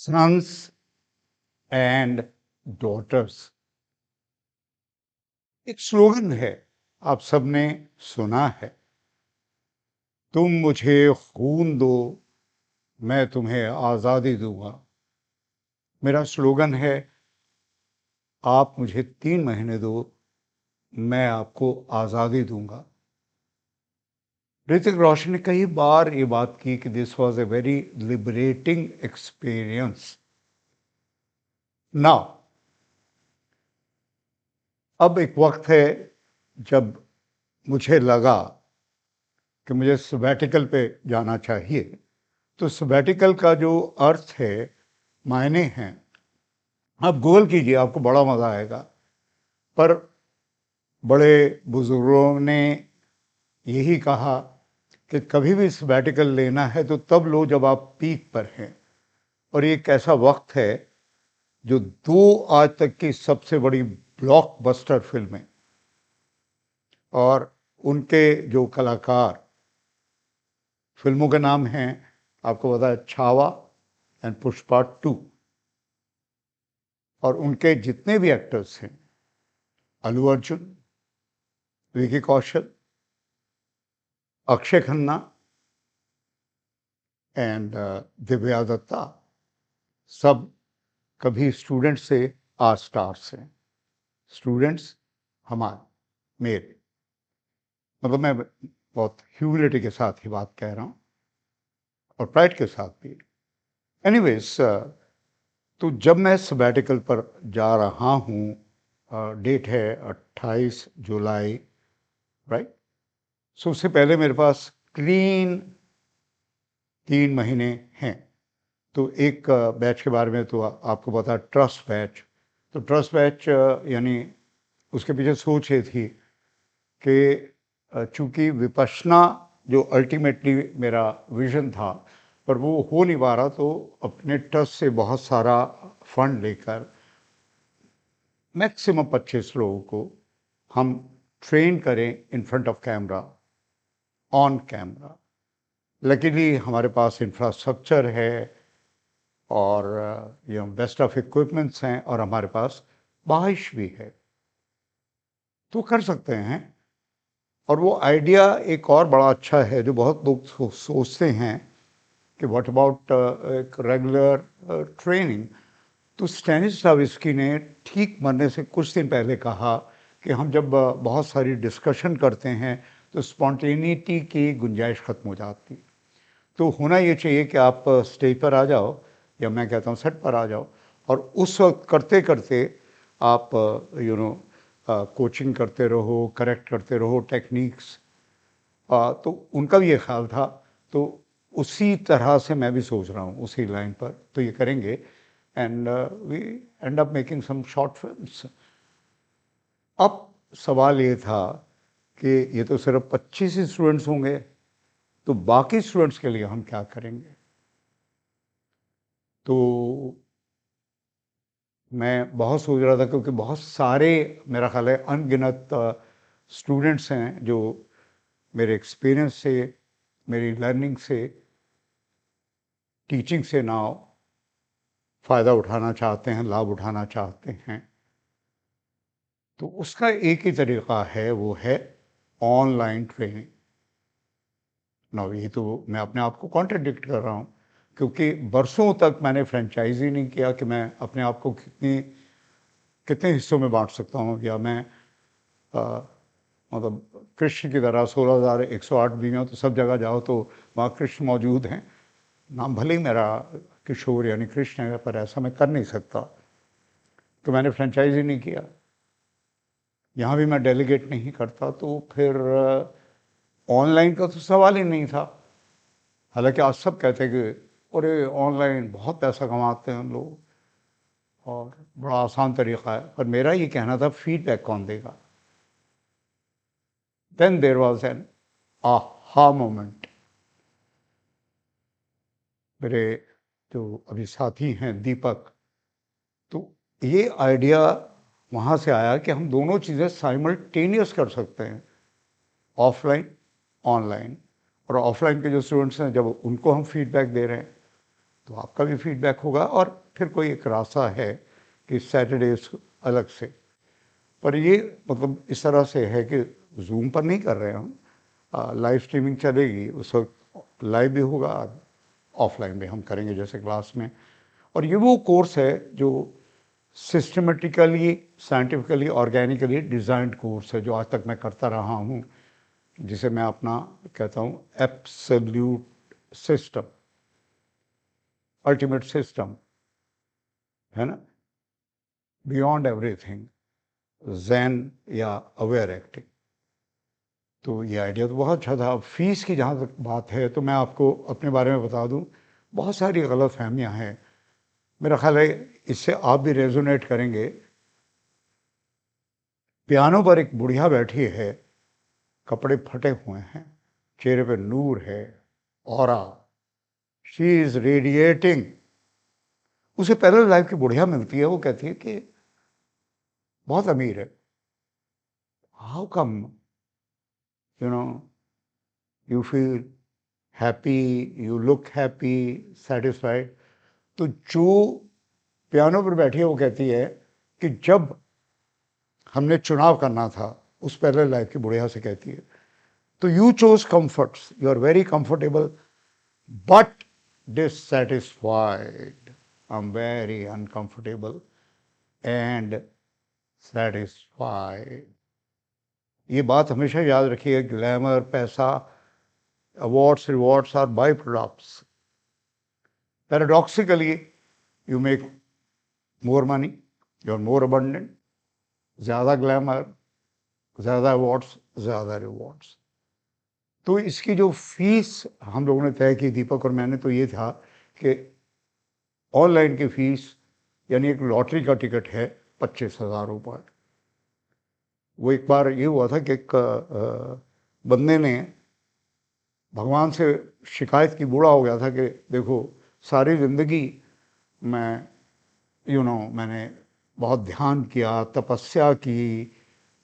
Sons and daughters एक slogan है, आप सबने सुना है। तुम मुझे खून दो, मैं तुम्हें आजादी दूंगा। मेरा स्लोगन है, आप मुझे 3 महीने दो, मैं आपको आजादी दूंगा। ऋतिक रोशन ने कई बार ये बात की कि this was a very liberating experience. Now अब एक वक्त है जब मुझे लगा कि मुझे सबैटिकल पे जाना चाहिए। तो सबैटिकल का जो अर्थ है, मायने हैं, आप गूगल कीजिए, आपको बड़ा मजा आएगा। पर बड़े बुजुर्गों ने यही कहा कि कभी भी सबैटिकल लेना है तो तब लो जब आप पीक पर हैं। और ये एक ऐसा वक्त है जो 2 आज तक की सबसे बड़ी ब्लॉकबस्टर फिल्में और उनके जो कलाकार, फिल्मों के नाम हैं, आपको पता है, छावा एंड पुष्पा 2। और उनके जितने भी एक्टर्स हैं, अल्लू अर्जुन, विकी कौशल, अक्षय खन्ना एंड दिव्या दत्ता, सब कभी स्टूडेंट से आज स्टार्स हैं। स्टूडेंट्स हमारे, मेरे, मतलब मैं बहुत ह्यूमिलिटी के साथ ही बात कह रहा हूँ और प्राइड के साथ भी। एनीवेज, तो जब मैं सबैटिकल पर जा रहा हूँ, डेट है 28 जुलाई, राइट। सो उससे पहले मेरे पास क्लीन 3 महीने हैं। तो एक बैच के बारे में तो आपको पता है, ट्रस्ट बैच। तो ट्रस्ट बैच यानी उसके पीछे सोच ये थी कि चूंकि विपश्यना जो अल्टीमेटली मेरा विजन था, पर वो हो नहीं पा रहा, तो अपने ट्रस्ट से बहुत सारा फंड लेकर मैक्सिमम 25 लोगों को हम ट्रेन करें in front of camera, on camera. Luckily हमारे पास इंफ्रास्ट्रक्चर है और बेस्ट ऑफ इक्विपमेंट्स हैं और हमारे पास बारिश भी है, तो कर सकते हैं। और वो आइडिया एक और बड़ा अच्छा है जो बहुत लोग सोचते हैं कि व्हाट अबाउट एक रेगुलर ट्रेनिंग। तो स्टैनिस्लाविस्की ने ठीक मरने से कुछ दिन पहले कहा कि हम जब बहुत सारी डिस्कशन करते हैं तो स्पॉन्टेनिटी की गुंजाइश खत्म हो जाती। तो होना ये चाहिए कि आप स्टेज पर आ जाओ, या मैं कहता हूँ सेट पर आ जाओ, और उस वक्त करते करते आप कोचिंग करते रहो, करेक्ट करते रहो टेक्निक्स। तो उनका भी ये ख्याल था। तो उसी तरह से मैं भी सोच रहा हूँ, उसी लाइन पर तो ये करेंगे। And we end up making some short films. अब सवाल ये था कि ये तो सिर्फ 25 ही स्टूडेंट्स होंगे, तो बाकी स्टूडेंट्स के लिए हम क्या करेंगे। तो मैं बहुत सोच रहा था, क्योंकि बहुत सारे, मेरा ख्याल है अनगिनत स्टूडेंट्स हैं जो मेरे एक्सपीरियंस से, मेरी लर्निंग से, टीचिंग से नाउ फ़ायदा उठाना चाहते हैं, लाभ उठाना चाहते हैं। तो उसका एक ही तरीक़ा है, वो है ऑनलाइन ट्रेनिंग। ना, ये तो मैं अपने आप को कॉन्ट्रडिक्ट कर रहा हूँ, क्योंकि बरसों तक मैंने फ्रेंचाइजी नहीं किया कि मैं अपने आप को कितने हिस्सों में बांट सकता हूँ, या मैं मतलब कृष्ण की तरह 16,108 बीवियाँ, तो सब जगह जाओ तो वहाँ कृष्ण मौजूद हैं। नाम भले ही मेरा किशोर यानी कृष्ण है, पर ऐसा मैं कर नहीं सकता। तो मैंने फ्रेंचाइजी नहीं किया, यहाँ भी मैं डेलीगेट नहीं करता, तो फिर ऑनलाइन का तो सवाल ही नहीं था। हालांकि आज सब कहते हैं कि अरे ऑनलाइन बहुत पैसा कमाते हैं हम लोग और बड़ा आसान तरीक़ा है, पर मेरा ये कहना था, फीडबैक कौन देगा। Then there was an aha moment. मेरे जो अभी साथी हैं दीपक, तो ये आइडिया वहाँ से आया कि हम दोनों चीज़ें साइमल्टेनियस कर सकते हैं, ऑफलाइन ऑनलाइन। और ऑफलाइन के जो स्टूडेंट्स हैं, जब उनको हम फीडबैक दे रहे हैं, तो आपका भी फीडबैक होगा। और फिर कोई एक रास्ता है कि सैटरडेज अलग से, पर ये मतलब इस तरह से है कि जूम पर नहीं कर रहे हैं हम, लाइव स्ट्रीमिंग चलेगी, उस वक्त लाइव भी होगा, ऑफलाइन भी हम करेंगे जैसे क्लास में। और ये वो कोर्स है जो systematically, scientifically, organically designed course है जो आज तक मैं करता रहा हूँ, जिसे मैं अपना कहता हूँ एब्सोल्यूट सिस्टम, अल्टीमेट सिस्टम, है ना, बियॉन्ड एवरीथिंग, जैन या अवेयर एक्टिंग। तो ये आइडिया तो बहुत अच्छा था। अब फीस की जहाँ तक बात है तो मैं आपको अपने बारे में बता दूँ, बहुत सारी गलत फहमियाँ हैं। मेरा ख्याल है इससे आप भी रेजोनेट करेंगे। पियानो पर एक बुढ़िया बैठी है, कपड़े फटे हुए हैं, चेहरे पे नूर है, ऑरा, शी इज रेडिएटिंग। उसे पैरेलल लाइफ की बुढ़िया मिलती है, वो कहती है कि बहुत अमीर है। How come you know you feel happy, you look happy, satisfied. तो जो पियानो पर बैठी है वो कहती है कि जब हमने चुनाव करना था, उस पैरेलल लाइफ की बुढ़िया से कहती है, तो you choose comforts, you are very comfortable but dissatisfied. I'm very uncomfortable and satisfied. ये बात हमेशा याद रखिए, ग्लैमर, पैसा, awards, rewards are by products. Paradoxically you make more money, you are more abundant, ज़्यादा ग्लैमर, ज़्यादा अवार्ड्स, ज़्यादा rewards. तो इसकी जो फीस हम लोगों ने तय की, दीपक और मैंने, तो ये था कि ऑनलाइन की फीस यानी एक लॉटरी का टिकट है 25,000 रुपये। वो एक बार ये हुआ था कि एक बंदे ने भगवान से शिकायत की, बूढ़ा हो गया था, कि देखो सारी ज़िंदगी मैं मैंने बहुत ध्यान किया, तपस्या की,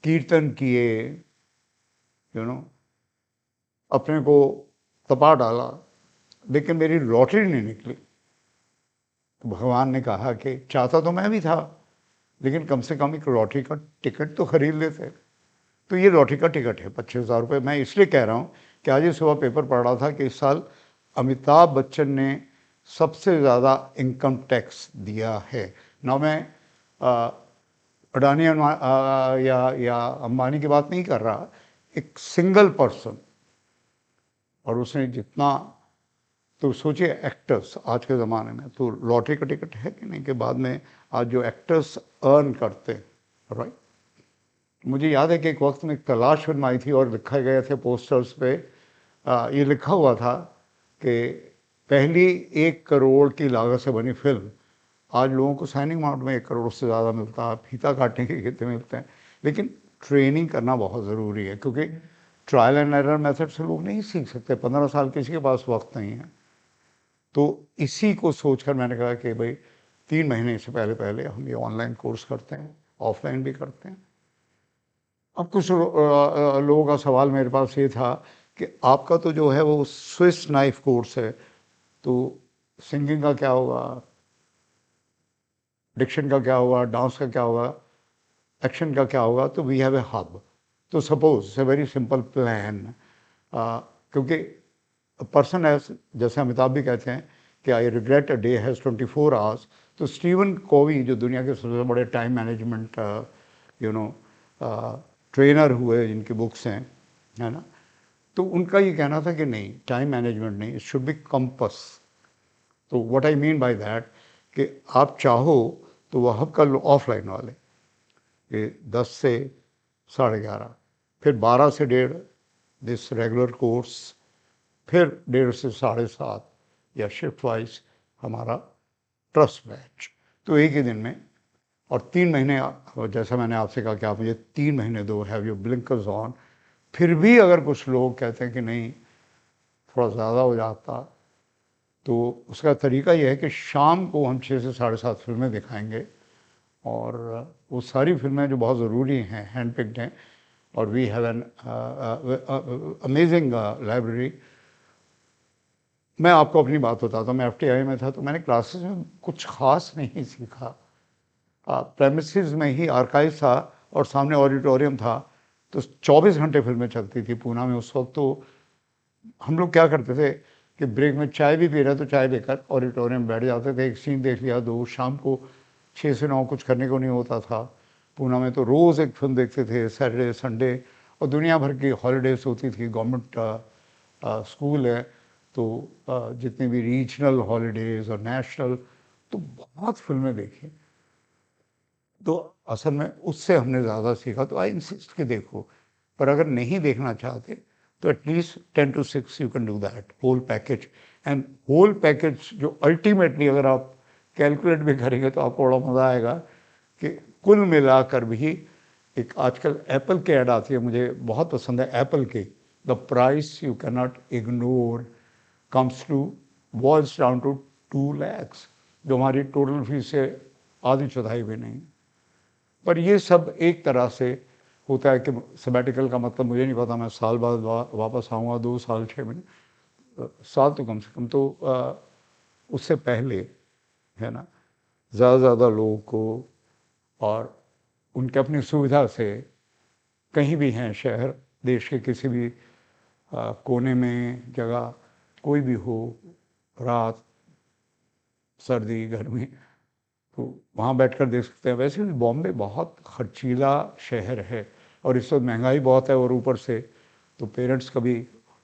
कीर्तन किए, अपने को तपा डाला, लेकिन मेरी लॉटरी नहीं निकली। तो भगवान ने कहा कि चाहता तो मैं भी था, लेकिन कम से कम एक लॉटरी का टिकट तो खरीद लेते। तो ये लॉटरी का टिकट है 25,000 रुपये। मैं इसलिए कह रहा हूँ कि आज ही सुबह पेपर पढ़ रहा था कि इस साल अमिताभ बच्चन ने सबसे ज़्यादा इनकम टैक्स दिया है। ना मैं अडानी या अंबानी की बात नहीं कर रहा, एक सिंगल पर्सन। और उसने जितना, तो सोचिए एक्टर्स आज के ज़माने में तो लॉटरी का टिकट है कि नहीं, के बाद में आज जो एक्टर्स अर्न करते हैं, राइट। मुझे याद है कि एक वक्त में एक तलाश फिल्म आई थी और लिखा गए थे पोस्टर्स पे, ये लिखा हुआ था कि पहली 1 करोड़ की लागत से बनी फिल्म, आज लोगों को साइनिंग अमाउंट में 1 करोड़ से ज़्यादा मिलता है, फीता काटने के कितने मिलते हैं। लेकिन ट्रेनिंग करना बहुत ज़रूरी है, क्योंकि ट्रायल एंड एरर मेथड से लोग नहीं सीख सकते। 15 साल किसी के पास वक्त नहीं है। तो इसी को सोचकर मैंने कहा कि भाई 3 महीने से पहले पहले हम ये ऑनलाइन कोर्स करते हैं, ऑफलाइन भी करते हैं। अब कुछ लोगों का सवाल मेरे पास ये था कि आपका तो जो है वो स्विस नाइफ कोर्स है, तो सिंगिंग का क्या होगा, डिक्शन का क्या होगा, डांस का क्या होगा, एक्शन का क्या होगा। तो वी हैव ए हब। तो suppose a very simple plan, क्योंकि पर्सन एज, जैसे अमिताभ भी कहते हैं कि I regret a day has 24 hours. तो स्टीवन कोवी जो दुनिया के सबसे बड़े टाइम मैनेजमेंट ट्रेनर हुए, जिनकी बुक्स हैं, है ना, तो उनका ये कहना था कि नहीं, टाइम मैनेजमेंट नहीं, इट शुड बी कंपस। तो what I mean by that कि आप चाहो तो वह हब कर लो ऑफलाइन वाले, कि 10 से 11:30, फिर 12 से 1:30 दिस रेगुलर कोर्स, फिर 1:30 से 7:30 या शिफ्ट वाइज हमारा ट्रस्ट बैच। तो एक ही दिन में, और 3 महीने, जैसा मैंने आपसे कहा कि आप मुझे 3 महीने दो, हैव यू ब्लिंकर्स ऑन। फिर भी अगर कुछ लोग कहते हैं कि नहीं थोड़ा ज़्यादा हो जाता, तो उसका तरीका यह है कि शाम को हम 6 से 7:30 फिल्में दिखाएंगे, और वो सारी फिल्में जो बहुत ज़रूरी हैं, हैंड पिक्ड हैं, और we have an amazing library. मैं आपको अपनी बात बताता हूँ, मैं एफटीआई में था तो मैंने क्लासेस में कुछ खास नहीं सीखा। प्रेमिसेस में ही आर्काइव था और सामने ऑडिटोरियम था, तो 24 घंटे फिल्में चलती थी पूना में उस वक्त। तो हम लोग क्या करते थे कि ब्रेक में चाय भी पी रहे तो चाय लेकर ऑडिटोरियम बैठ जाते थे, एक सीन देख लिया, दो, शाम को 6 से 9 कुछ करने को नहीं होता था पूना में, तो रोज़ एक फिल्म देखते थे, सैटरडे संडे। और दुनिया भर की हॉलीडेज होती थी, गवर्नमेंट स्कूल है तो जितने भी रीजनल हॉलीडेज और नेशनल, तो बहुत फिल्में देखी। तो असल में उससे हमने ज़्यादा सीखा। तो आई इंसिस्ट कि देखो, पर अगर नहीं देखना चाहते तो at least 10 to 6 you can do that whole package. And whole package जो अल्टीमेटली अगर आप कैलकुलेट भी करेंगे तो आपको बड़ा मज़ा आएगा कि कुल मिलाकर भी एक आजकल एप्पल के ऐड आती है, मुझे बहुत पसंद है एप्पल की, the price you can not ignore comes to boils down to 2 lakhs, जो हमारी टोटल फीस से आधी चौथाई भी नहीं। पर ये सब एक तरह से होता है कि सबैटिकल का मतलब मुझे नहीं पता, मैं साल बाद वापस आऊँगा, 2 साल 6 महीने, साल तो कम से कम। तो उससे पहले है ना, ज़्यादा से ज़्यादा लोगों को और उनके अपनी सुविधा से कहीं भी हैं, शहर देश के किसी भी कोने में जगह कोई भी हो, रात सर्दी गर्मी, तो वहाँ बैठकर देख सकते हैं। वैसे भी बॉम्बे बहुत खर्चीला शहर है और इस वक्त महंगाई बहुत है, और ऊपर से तो पेरेंट्स कभी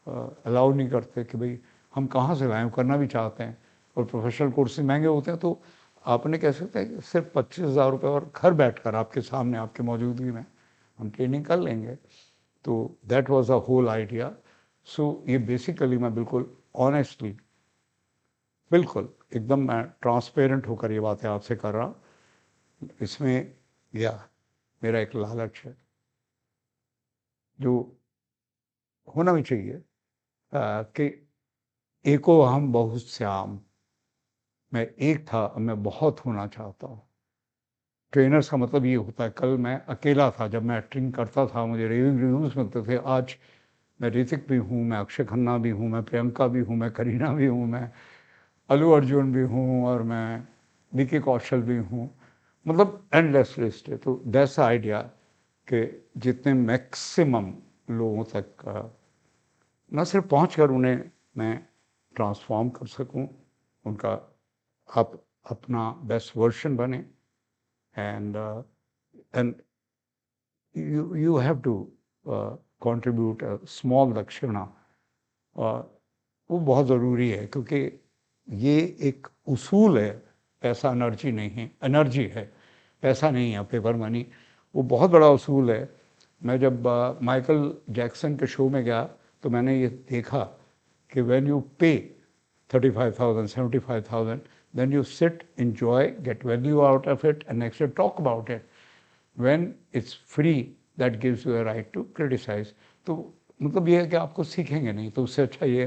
अलाउ नहीं करते कि भाई हम कहाँ से लाएं, करना भी चाहते हैं, और प्रोफेशनल कोर्सेज महंगे होते हैं। तो आपने कह सकते हैं कि सिर्फ 25,000 रुपये और घर बैठकर आपके सामने आपके मौजूदगी में हम ट्रेनिंग कर लेंगे। तो that was a whole idea. So ये बेसिकली मैं बिल्कुल ऑनेस्टली, बिल्कुल एकदम मैं ट्रांसपेरेंट होकर ये बातें आपसे कर रहा हूँ। इसमें या मेरा एक लालच है जो होना भी चाहिए, कि एको हम बहुत श्याम, मैं एक था अब मैं बहुत होना चाहता हूँ। ट्रेनर्स का मतलब ये होता है, कल मैं अकेला था जब मैं एक्टिंग करता था, मुझे रेविंग रिव्यूज मिलते थे। आज मैं ऋतिक भी हूँ, मैं अक्षय खन्ना भी हूँ, मैं प्रियंका भी हूँ, मैं करीना भी हूँ, मैं अल्लू अर्जुन भी हूँ, और मैं विकी कौशल भी हूँ। मतलब एंडलेस लिस्ट है। तो दैट्स आइडिया कि जितने मैक्सिमम लोगों तक न सिर्फ पहुँच कर उन्हें मैं ट्रांसफॉर्म कर सकूँ, उनका आप अपना बेस्ट वर्जन बने। And and you have to contribute a small दक्षिणा, वो बहुत ज़रूरी है, क्योंकि ये एक उसूल है। पैसा एनर्जी नहीं है, एनर्जी है, पैसा नहीं है, पेपर मनी। वो बहुत बड़ा उसूल है। मैं जब माइकल जैक्सन के शो में गया तो मैंने ये देखा कि व्हेन यू पे 35,000 75,000, then you sit, enjoy, get value out of it, and next year talk about it. When it's free, that gives you a right to criticize. तो मतलब ये है कि आपको सीखेंगे नहीं, तो उससे अच्छा ये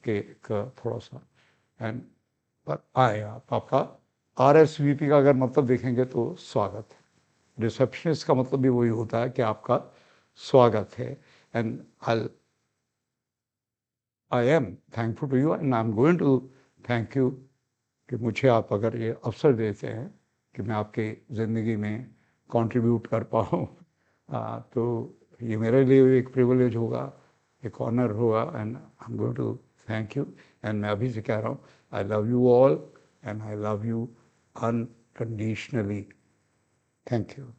कि थोड़ा सा एंड पर आए आप, आपका RSVP का अगर मतलब देखेंगे तो स्वागत है। रिसेप्शनिस्ट का मतलब भी वही होता है कि आपका स्वागत है। And I am thankful to you and I am going to thank you कि मुझे आप अगर ये अवसर देते हैं कि मैं आपकी ज़िंदगी में कंट्रीब्यूट कर पाऊँ, तो ये मेरे लिए एक प्रिविलेज होगा, एक ऑनर होगा। And I am going to thank you. And मैं अभी से कह रहा हूँ, I love you all and I love you unconditionally. Thank you.